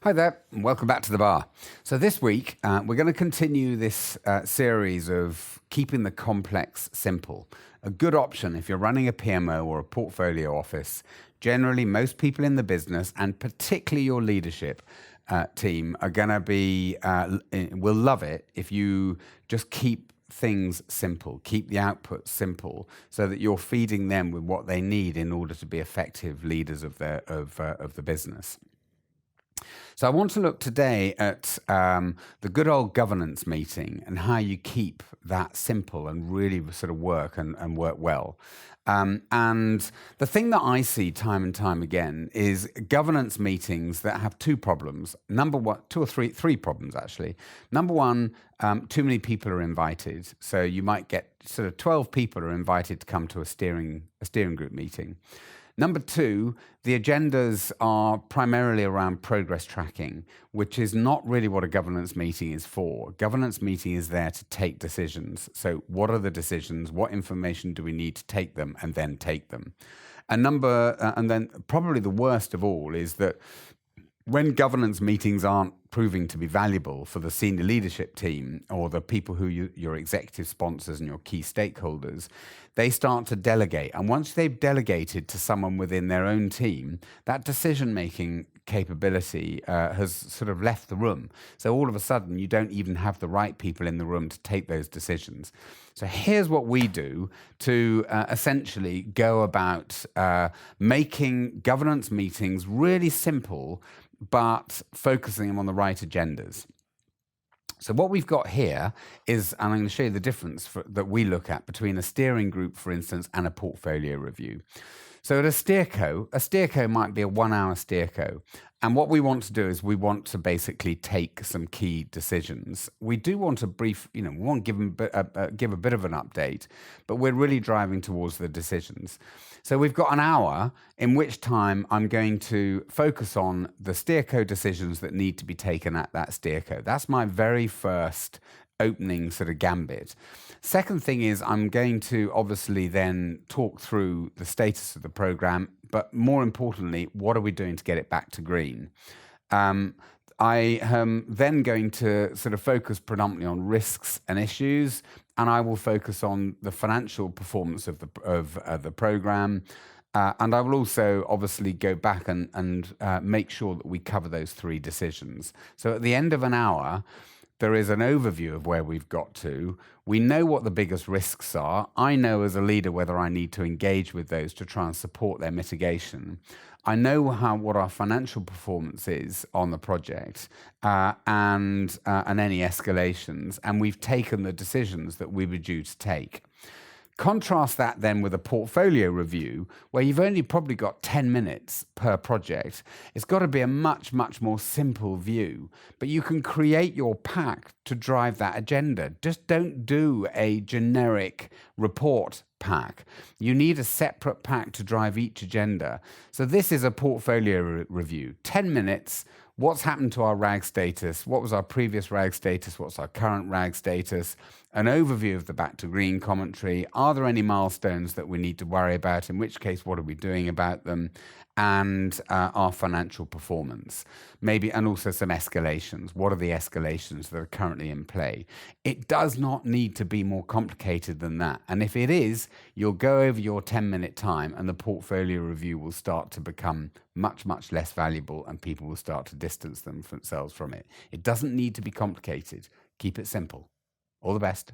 Hi there, and welcome back to the bar. So this week, we're going to continue this series of keeping the complex simple. A good option if you're running a PMO or a portfolio office. Generally, most people in the business, and particularly your leadership team, are going to will love it if you just keep things simple, keep the output simple, so that you're feeding them with what they need in order to be effective leaders of the business. So I want to look today at the good old governance meeting and how you keep that simple and really sort of work and work well. And the thing that I see time and time again is governance meetings that have two problems. Number one, three problems actually. Number one, too many people are invited. So you might get sort of 12 people are invited to come to a steering group meeting. Number two, the agendas are primarily around progress tracking, which is not really what a governance meeting is for. Governance meeting is there to take decisions. So what are the decisions? What information do we need to take them and then take them? And then probably the worst of all is that when governance meetings aren't proving to be valuable for the senior leadership team or the people who your executive sponsors and your key stakeholders, they start to delegate. And once they've delegated to someone within their own team, that decision-making capability has sort of left the room. So all of a sudden, you don't even have the right people in the room to take those decisions. So here's what we do to essentially go about making governance meetings really simple, but focusing them on the right agendas. So what we've got here is, and I'm going to show you the difference that we look at between a steering group, for instance, and a portfolio review. So at a steerco might be a 1-hour steerco. And what we want to do is we want to basically take some key decisions. We do want a brief, we want to give a bit of an update, but we're really driving towards the decisions. So we've got an hour in which time I'm going to focus on the steerco decisions that need to be taken at that steerco. That's my very first opening sort of gambit. Second thing is I'm going to obviously then talk through the status of the program, but more importantly, what are we doing to get it back to green? I am then going to sort of focus predominantly on risks and issues, and I will focus on the financial performance of the program. And I will also obviously go back and make sure that we cover those three decisions. So at the end of an hour, there is an overview of where we've got to. We know what the biggest risks are. I know as a leader whether I need to engage with those to try and support their mitigation. I know what our financial performance is on the project and any escalations, and we've taken the decisions that we were due to take. Contrast that then with a portfolio review where you've only probably got 10 minutes per project. It's got to be a much, much more simple view, but you can create your pack to drive that agenda. Just don't do a generic report pack. You need a separate pack to drive each agenda. So this is a portfolio review, 10 minutes. What's happened to our RAG status? What was our previous RAG status? What's our current RAG status? An overview of the back to green commentary. Are there any milestones that we need to worry about? In which case, what are we doing about them? And our financial performance. Maybe, and also some escalations. What are the escalations that are currently in play? It does not need to be more complicated than that. And if it is, you'll go over your 10-minute time and the portfolio review will start to become much, much less valuable and people will start to distance themselves from it. It doesn't need to be complicated. Keep it simple. All the best.